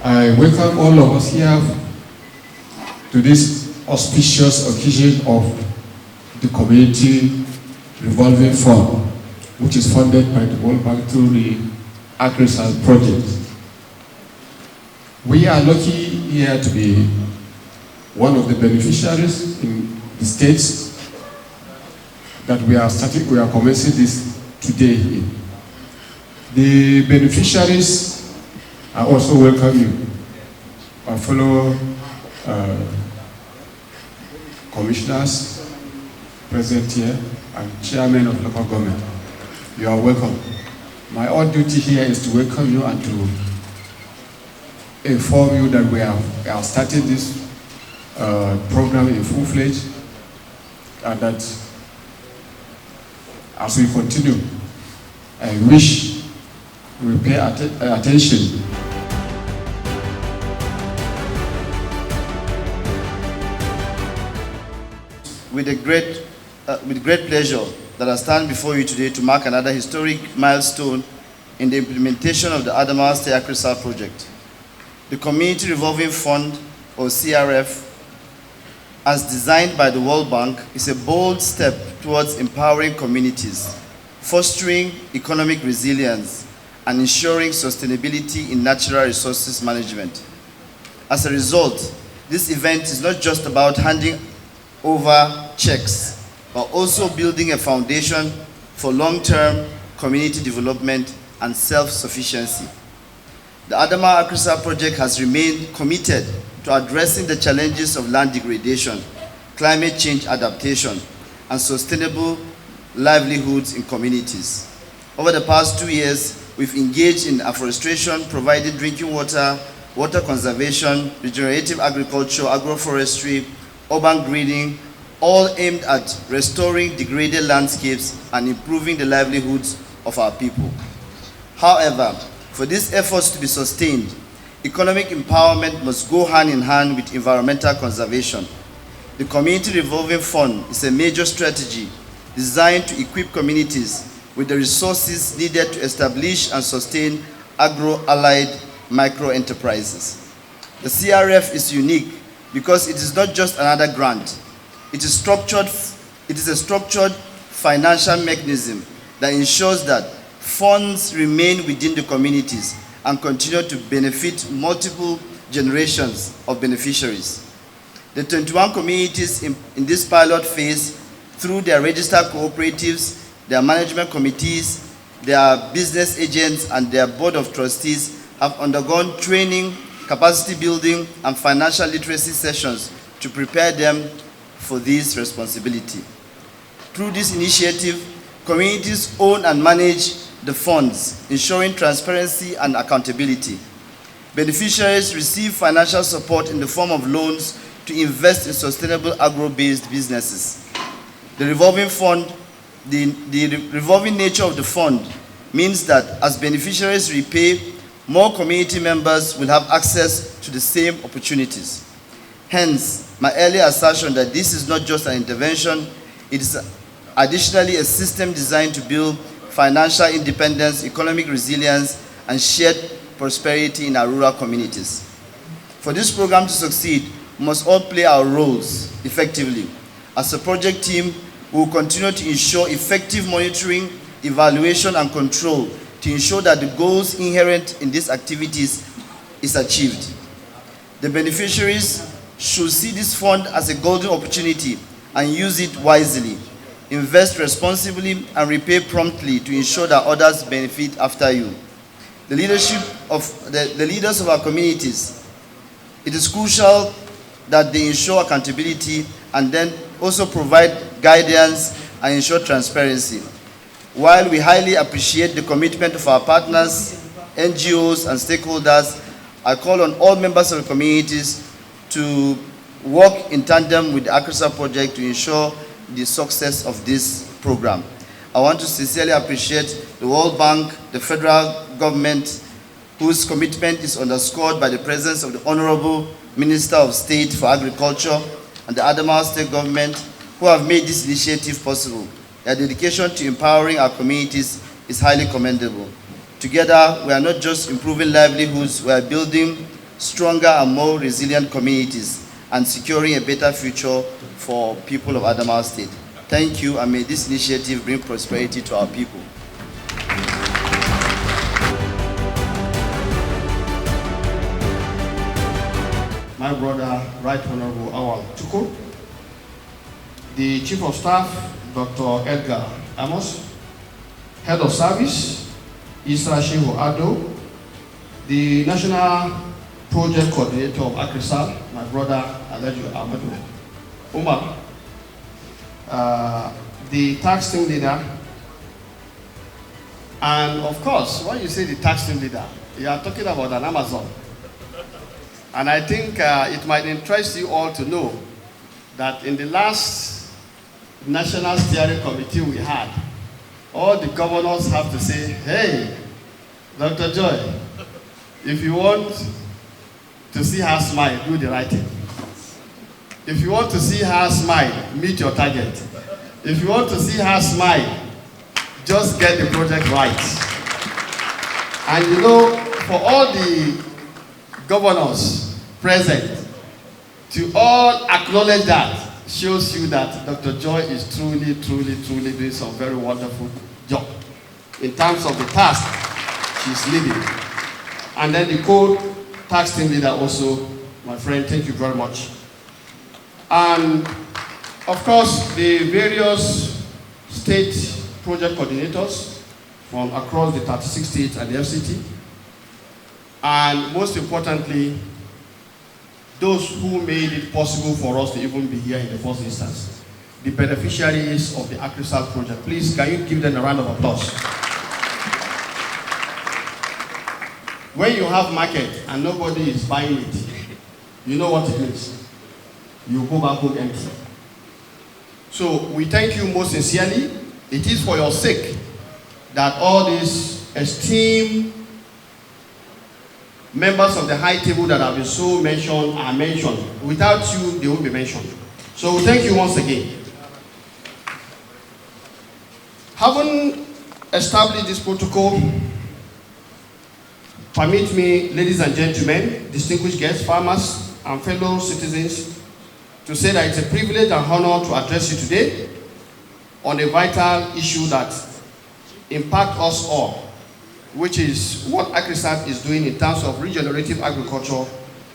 I welcome all of us here to this auspicious occasion of the Community Revolving Fund, which is funded by the World Bank through the Agri-Science Project. We are lucky here to be one of the beneficiaries in the states that we are commencing this today. The beneficiaries are also welcome you, our fellow commissioners present here and chairmen of local government. You are welcome. My own duty here is to welcome you and to inform you that we are starting this program in full-fledged, and that as we continue, I wish we pay attention. With great pleasure that I stand before you today to mark another historic milestone in the implementation of the Adamawa Agri-Science project. The Community Revolving Fund, or CRF, as designed by the World Bank, is a bold step towards empowering communities, fostering economic resilience, and ensuring sustainability in natural resources management. As a result, this event is not just about handing over checks, but also building a foundation for long-term community development and self-sufficiency. The Adamawa Agri-Science project has remained committed to addressing the challenges of land degradation, climate change adaptation, and sustainable livelihoods in communities. Over the past 2 years, we've engaged in afforestation, providing drinking water, water conservation, regenerative agriculture, agroforestry, urban greening, all aimed at restoring degraded landscapes and improving the livelihoods of our people. However, for these efforts to be sustained, economic empowerment must go hand in hand with environmental conservation. The Community Revolving Fund is a major strategy designed to equip communities with the resources needed to establish and sustain agro-allied micro-enterprises. The CRF is unique because it is not just another grant. It is a structured financial mechanism that ensures that funds remain within the communities and continue to benefit multiple generations of beneficiaries. The 21 communities in this pilot phase, through their registered cooperatives, their management committees, their business agents, and their board of trustees, have undergone training, capacity building, and financial literacy sessions to prepare them for this responsibility. Through this initiative, communities own and manage the funds, ensuring transparency and accountability. Beneficiaries receive financial support in the form of loans to invest in sustainable agro-based businesses. The revolving fund, the revolving nature of the fund means that as beneficiaries repay, more community members will have access to the same opportunities. Hence, my earlier assertion that this is not just an intervention, it is additionally a system designed to build financial independence, economic resilience, and shared prosperity in our rural communities. For this program to succeed, we must all play our roles effectively. As a project team, we will continue to ensure effective monitoring, evaluation, and control to ensure that the goals inherent in these activities is achieved. The beneficiaries should see this fund as a golden opportunity and use it wisely. Invest responsibly and repay promptly to ensure that others benefit after you. The leadership of the leaders of our communities, it is crucial that they ensure accountability and then also provide guidance and ensure transparency. While we highly appreciate the commitment of our partners, NGOs, and stakeholders, I call on all members of the communities to work in tandem with the Agri-Science project to ensure the success of this program. I want to sincerely appreciate the World Bank, the federal government, whose commitment is underscored by the presence of the Honorable Minister of State for Agriculture and the Adamawa State Government, who have made this initiative possible. Their dedication to empowering our communities is highly commendable. Together, we are not just improving livelihoods, we are building stronger and more resilient communities, and securing a better future for people of Adamawa State. Thank you, and may this initiative bring prosperity to our people. My brother, Right Honorable Awal Tukur, the Chief of Staff, Dr. Edgar Amos, Head of Service, Isra Shehu Ado, the National Project Coordinator of AgriSal, my brother, Alhaji Ahmadu Umar, the tax team leader, and of course, when you say the tax team leader, you are talking about an Amazon. And I think it might interest you all to know that in the last National Steering Committee we had, all the governors have to say, hey, Dr. Joy, if you want to see her smile, do the right thing. If you want to see her smile, meet your target. If you want to see her smile, just get the project right. And you know, for all the governors present, to all acknowledge that shows you that Dr. Joy is truly doing some very wonderful job in terms of the task she's leading. And then the co-tax team leader also, my friend, thank you very much. And of course, the various state project coordinators from across the 36 states and the FCT. And most importantly, those who made it possible for us to even be here in the first instance, the beneficiaries of the AgriSal project. Please, can you give them a round of applause? When you have market and nobody is buying it, you know what it means. You go back home empty. So we thank you most sincerely. It is for your sake that all these esteemed members of the high table that have been so mentioned are mentioned. Without you, they won't be mentioned. So thank you once again. Having established this protocol, permit me, ladies and gentlemen, distinguished guests, farmers, and fellow citizens, to say that it's a privilege and honor to address you today on a vital issue that impacts us all, which is what AgriSal is doing in terms of regenerative agriculture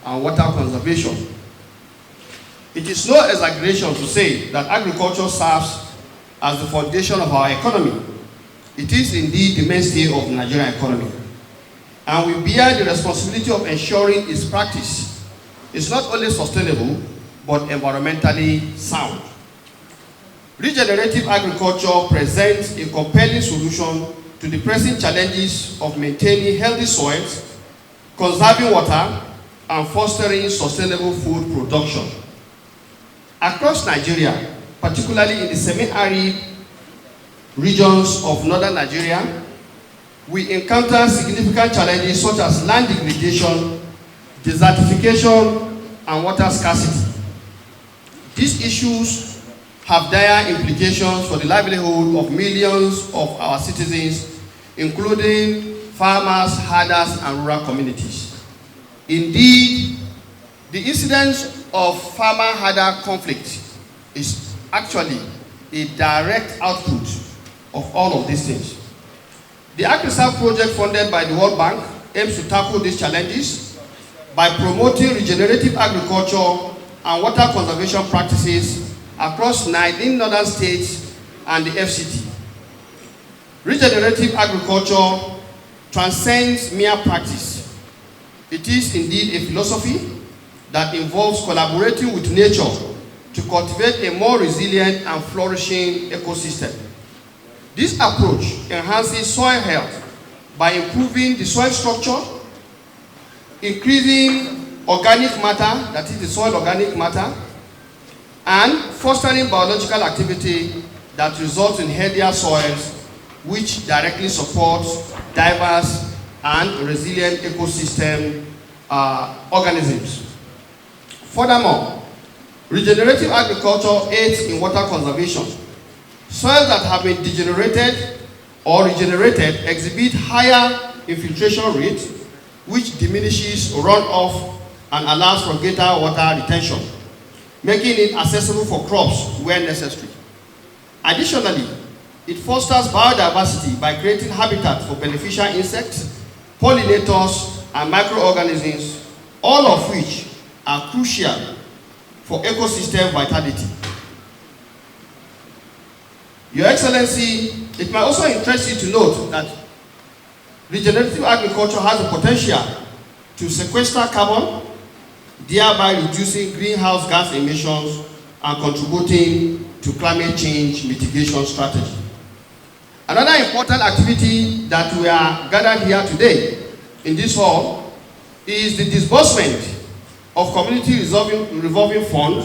and water conservation. It is no exaggeration to say that agriculture serves as the foundation of our economy. It is indeed the mainstay of the Nigerian economy. And we bear the responsibility of ensuring its practice is not only sustainable, but environmentally sound. Regenerative agriculture presents a compelling solution to the pressing challenges of maintaining healthy soils, conserving water, and fostering sustainable food production. Across Nigeria, particularly in the semi-arid regions of northern Nigeria, we encounter significant challenges such as land degradation, desertification, and water scarcity. These issues have dire implications for the livelihood of millions of our citizens, including farmers, herders, and rural communities. Indeed, the incidence of farmer-herder conflict is actually a direct output of all of these things. The AgriSal project funded by the World Bank aims to tackle these challenges by promoting regenerative agriculture and water conservation practices across 19 northern states and the FCT. Regenerative agriculture transcends mere practice. It is indeed a philosophy that involves collaborating with nature to cultivate a more resilient and flourishing ecosystem. This approach enhances soil health by improving the soil structure, increasing organic matter, that is the soil organic matter, and fostering biological activity that results in healthier soils, which directly supports diverse and resilient ecosystem organisms. Furthermore, regenerative agriculture aids in water conservation. Soils that have been degenerated or regenerated exhibit higher infiltration rates, which diminishes runoff and allows for greater water retention, making it accessible for crops where necessary. Additionally, it fosters biodiversity by creating habitat for beneficial insects, pollinators, and microorganisms, all of which are crucial for ecosystem vitality. Your Excellency, it might also interest you to note that regenerative agriculture has the potential to sequester carbon, thereby reducing greenhouse gas emissions and contributing to climate change mitigation strategy. Another important activity that we are gathered here today in this hall is the disbursement of community revolving fund,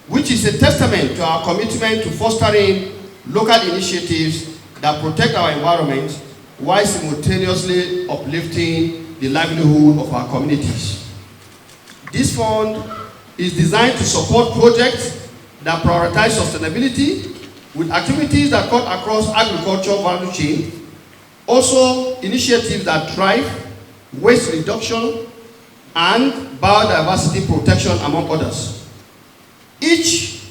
which is a testament to our commitment to fostering local initiatives that protect our environment while simultaneously uplifting the livelihood of our communities. This fund is designed to support projects that prioritize sustainability with activities that cut across agricultural value chain, also initiatives that drive waste reduction and biodiversity protection, among others. Each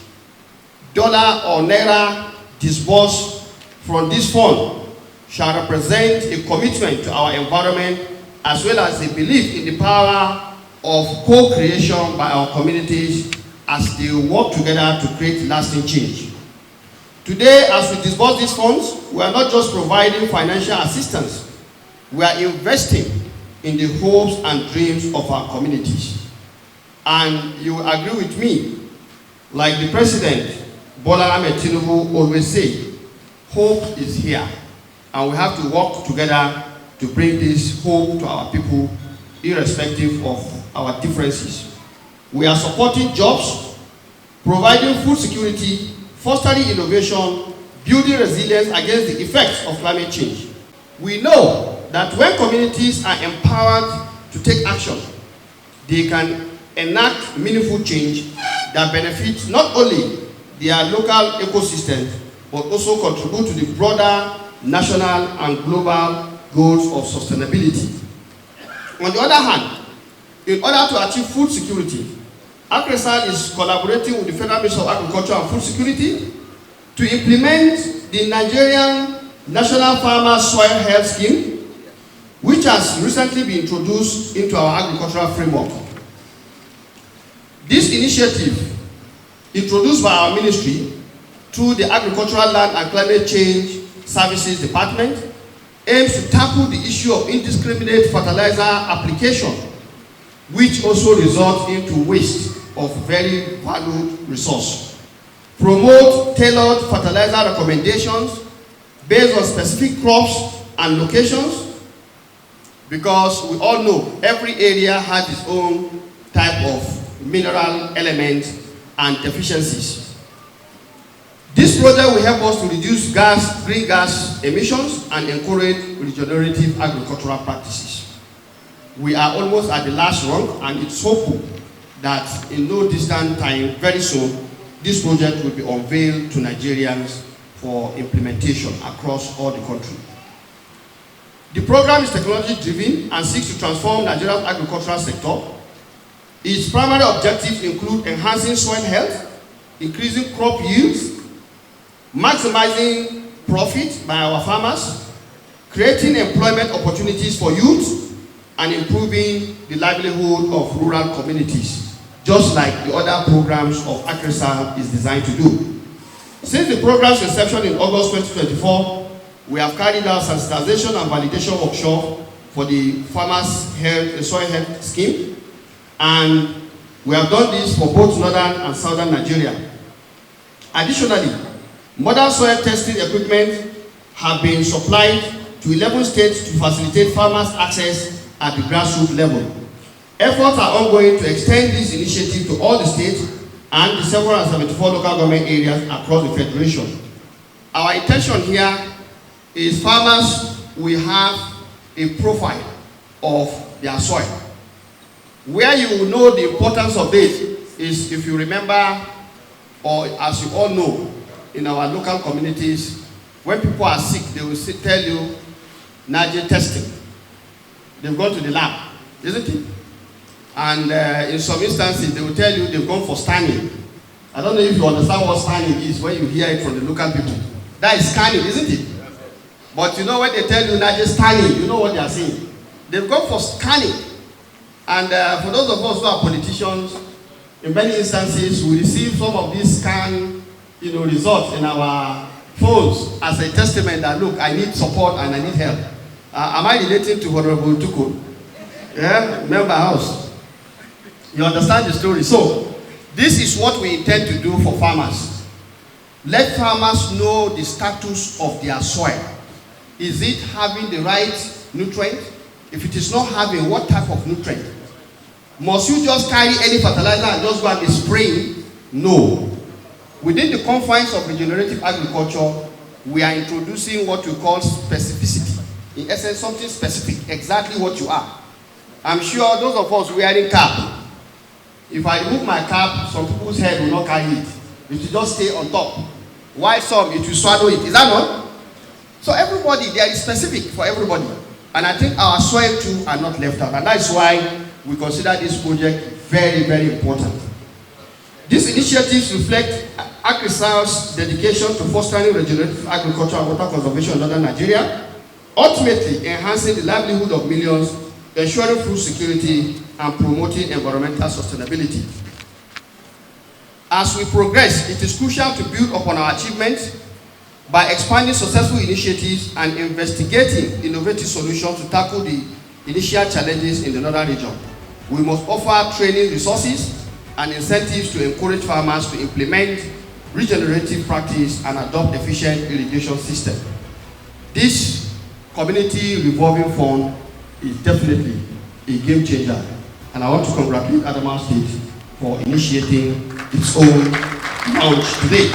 dollar or naira disbursed from this fund shall represent a commitment to our environment as well as a belief in the power of co-creation by our communities as they work together to create lasting change. Today, as we disburse these funds, we are not just providing financial assistance, we are investing in the hopes and dreams of our communities. And you will agree with me, like the President, tinubu, always say, hope is here. And we have to work together to bring this hope to our people, irrespective of our differences. We are supporting jobs, providing food security, fostering innovation, building resilience against the effects of climate change. We know that when communities are empowered to take action, they can enact meaningful change that benefits not only their local ecosystem, but also contribute to the broader national and global goals of sustainability. On the other hand, in order to achieve food security, AgriSal is collaborating with the Federal Ministry of Agriculture and Food Security to implement the Nigerian National Farmer Soil Health Scheme, which has recently been introduced into our agricultural framework. This initiative, introduced by our ministry through the Agricultural Land and Climate Change Services Department, aims to tackle the issue of indiscriminate fertilizer application, which also results into waste of very valued resource. Promote tailored fertilizer recommendations based on specific crops and locations, because we all know every area has its own type of mineral elements and deficiencies. This project will help us to reduce green gas emissions and encourage regenerative agricultural practices. We are almost at the last rung, and it's hopeful that in no distant time, very soon, this project will be unveiled to Nigerians for implementation across all the country. The program is technology-driven and seeks to transform Nigeria's agricultural sector. Its primary objectives include enhancing soil health, increasing crop yields, maximizing profit by our farmers, creating employment opportunities for youth, and improving the livelihood of rural communities, just like the other programs of AgriSal is designed to do. Since the program's inception in August 2024, we have carried out sensitization and validation workshop for the Farmers Soil Health Scheme, and we have done this for both northern and southern Nigeria. Additionally, modern soil testing equipment have been supplied to 11 states to facilitate farmers' access at the grassroots level. Efforts are ongoing to extend this initiative to all the states and the 774 local government areas across the Federation. Our intention here is farmers will have a profile of their soil. Where you will know the importance of this is if you remember, or as you all know, in our local communities, when people are sick, they will tell you Niger testing. They've gone to the lab. isn't it? And in some instances, they will tell you they've gone for scanning. I don't know if you understand what scanning is when you hear it from the local people. That is scanning, isn't it? But you know when they tell you not just scanning, you know what they are saying. They've gone for scanning. And for those of us who are politicians, in many instances, we receive some of these scan results in our phones as a testament that, look, I need support and I need help. Am I relating to Honorable Tuko? Yeah, member house. You understand the story? So, this is what we intend to do for farmers. Let farmers know the status of their soil. Is it having the right nutrient? If it is not having, what type of nutrient? Must you just carry any fertilizer and just go and be spraying? No. Within the confines of regenerative agriculture, we are introducing what we call specificity. In essence, something specific, exactly what you are. I'm sure those of us wearing cap, if I remove my cap, some people's head will not carry it. It will just stay on top. While some, it will swallow it. Is that not? So everybody, there is specific for everybody. And I think our soil too are not left out. And that's why we consider this project very, very important. These initiatives reflect AgriSAL's dedication to fostering regenerative agriculture and water conservation in northern Nigeria, ultimately enhancing the livelihood of millions, ensuring food security, and promoting environmental sustainability. As we progress, it is crucial to build upon our achievements by expanding successful initiatives and investigating innovative solutions to tackle the initial challenges in the northern region. We must offer training resources and incentives to encourage farmers to implement regenerative practice and adopt efficient irrigation system. This community revolving fund is definitely a game changer, and I want to congratulate Adamawa State for initiating its own launch today.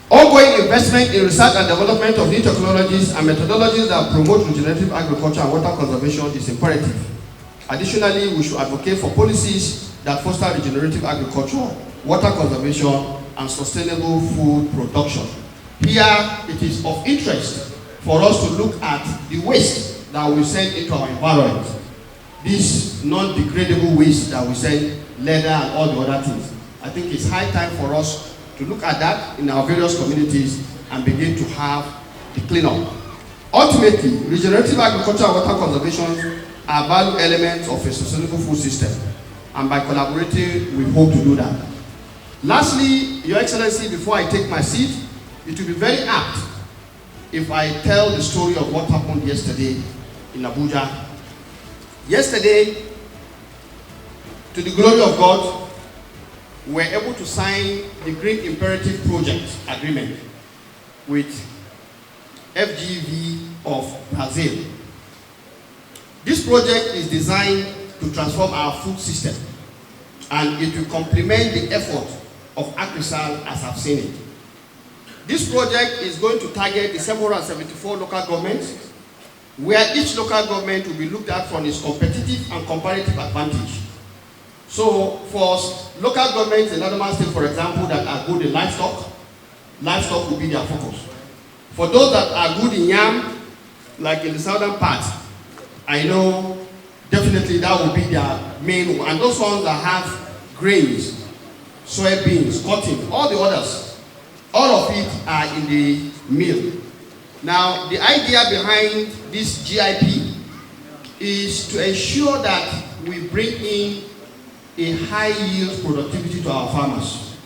Ongoing investment in research and development of new technologies and methodologies that promote regenerative agriculture and water conservation is imperative. Additionally, we should advocate for policies that foster regenerative agriculture, water conservation, and sustainable food production. Here, it is of interest for us to look at the waste that we send into our environment. This non-degradable waste that we send, leather and all the other things. I think it's high time for us to look at that in our various communities and begin to have the cleanup. Ultimately, regenerative agriculture and water conservation are value elements of a sustainable food system, and by collaborating, we hope to do that. Lastly, Your Excellency, before I take my seat, it will be very apt if I tell the story of what happened yesterday in Abuja. Yesterday, to the glory of God, we were able to sign the Green Imperative Project agreement with FGV of Brazil. This project is designed to transform our food system, and it will complement the effort of AgriSAL as I've seen it. This project is going to target the 774 local governments, where each local government will be looked at from its competitive and comparative advantage. So for local governments in Adamawa State, for example, that are good in livestock will be their focus. For those that are good in yam, like in the southern part, I know definitely that will be their main one. And those ones that have grains, soybeans, cotton, all the others, all of it are in the mill. Now, the idea behind this GIP is to ensure that we bring in a high yield productivity to our farmers,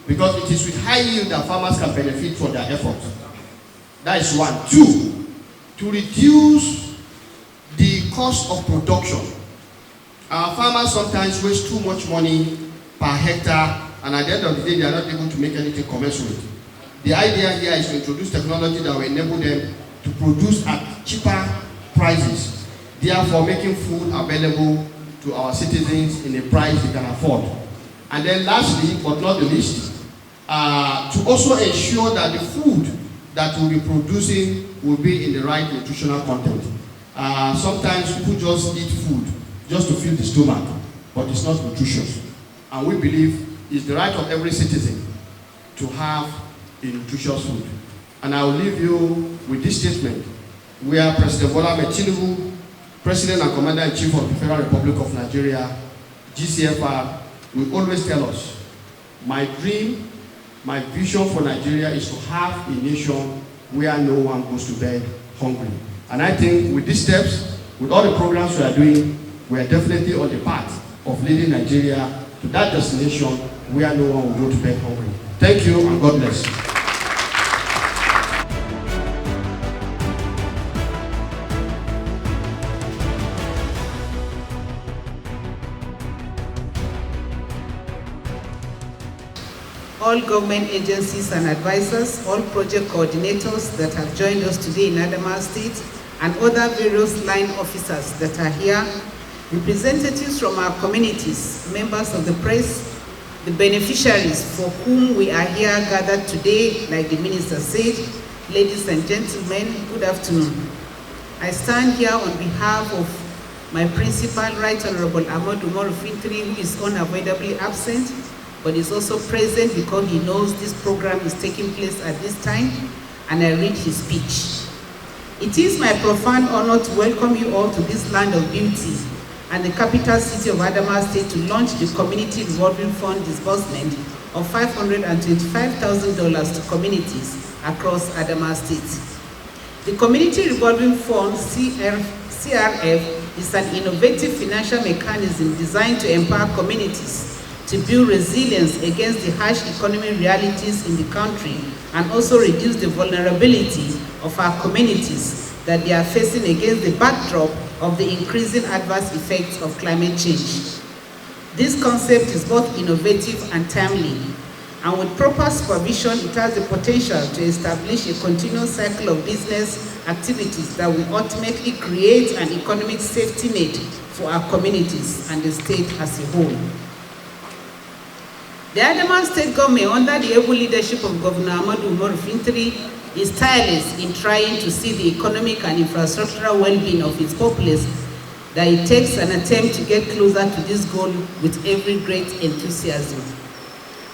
because it is with high yield that farmers can benefit from their effort. That is one. Two, to reduce the cost of production. Our farmers sometimes waste too much money per hectare, and at the end of the day, they are not able to make anything commensurate. The idea here is to introduce technology that will enable them to produce at cheaper prices, therefore making food available to our citizens in a price they can afford. And then lastly, but not the least, to also ensure that the food that we'll be producing will be in the right nutritional content. Sometimes people just eat food just to fill the stomach, but it's not nutritious. And we believe it's the right of every citizen to have a nutritious food. And I will leave you with this statement, where President Tinubu President and Commander-in-Chief of the Federal Republic of Nigeria, GCFR, will always tell us, my dream, my vision for Nigeria is to have a nation where no one goes to bed hungry. And I think with these steps, with all the programs we are doing, we are definitely on the path of leading Nigeria to that destination where no one will go to bed hungry. Thank you and God bless. All government agencies and advisors, all project coordinators that have joined us today in Adamawa State, and other various line officers that are here, representatives from our communities, members of the press, the beneficiaries for whom we are here gathered today, like the minister said, ladies and gentlemen, good afternoon. I stand here on behalf of my principal, Right Honorable Ahmadu Umaru Fintiri, who is unavoidably absent, but is also present because he knows this program is taking place at this time, and I read his speech. It is my profound honor to welcome you all to this land of beauty and the capital city of Adamawa State to launch the Community Revolving Fund disbursement of $525,000 to communities across Adamawa State. The Community Revolving Fund, CRF, is an innovative financial mechanism designed to empower communities to build resilience against the harsh economic realities in the country and also reduce the vulnerability of our communities that they are facing against the backdrop of the increasing adverse effects of climate change. This concept is both innovative and timely, and with proper supervision, it has the potential to establish a continuous cycle of business activities that will ultimately create an economic safety net for our communities and the state as a whole. The Adamawa State government, under the able leadership of Governor Ahmadu Umaru Fintiri, is tireless in trying to see the economic and infrastructural well-being of its populace, that it takes an attempt to get closer to this goal with every great enthusiasm.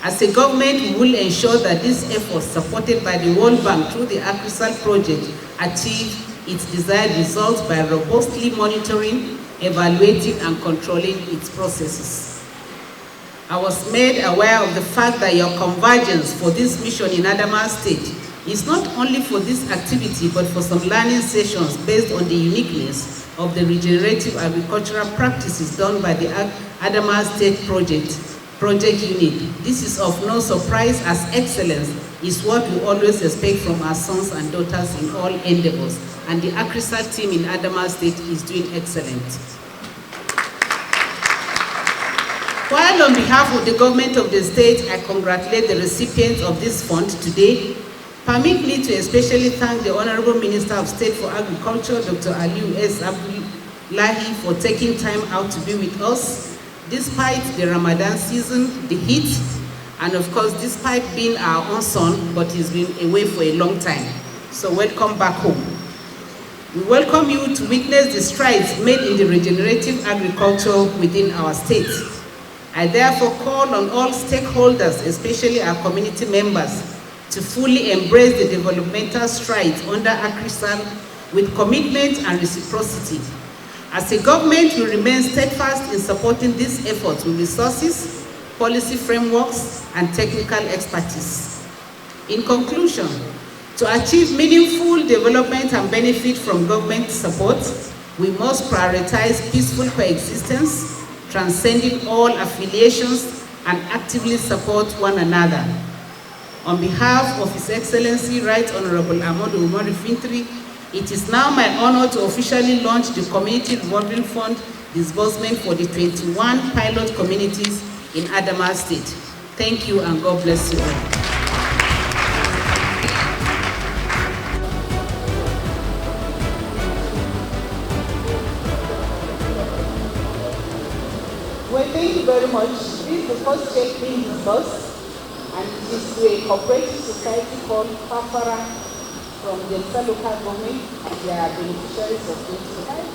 As a government, we will ensure that this effort, supported by the World Bank through the AgriSal project, achieve its desired results by robustly monitoring, evaluating, and controlling its processes. I was made aware of the fact that your convergence for this mission in Adamawa State is not only for this activity, but for some learning sessions based on the uniqueness of the regenerative agricultural practices done by the Adamawa State project unit. This is of no surprise, as excellence is what we always expect from our sons and daughters in all endeavors, and the AgriSal team in Adamawa State is doing excellent. While on behalf of the government of the state, I congratulate the recipients of this fund today, permit me to especially thank the Honorable Minister of State for Agriculture, Dr. Aliu S. Abdullahi, for taking time out to be with us, despite the Ramadan season, the heat, and of course, despite being our own son, but he's been away for a long time. So welcome back home. We welcome you to witness the strides made in the regenerative agriculture within our state. I therefore call on all stakeholders, especially our community members, to fully embrace the developmental strides under AgriSal with commitment and reciprocity. As a government, we remain steadfast in supporting these efforts with resources, policy frameworks, and technical expertise. In conclusion, to achieve meaningful development and benefit from government support, we must prioritize peaceful coexistence, transcending all affiliations, and actively support one another. On behalf of His Excellency Right Honorable Ahmadu Umaru Fintiri, it is now my honor to officially launch the Community Revolving Fund disbursement for the 21 pilot communities in Adamawa State. Thank you and God bless you all. Well, thank you very much. This is the first check being disbursed, and it is to a cooperative society called Papara from the local government, and they are beneficiaries of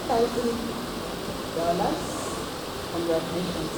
$25,000. Congratulations.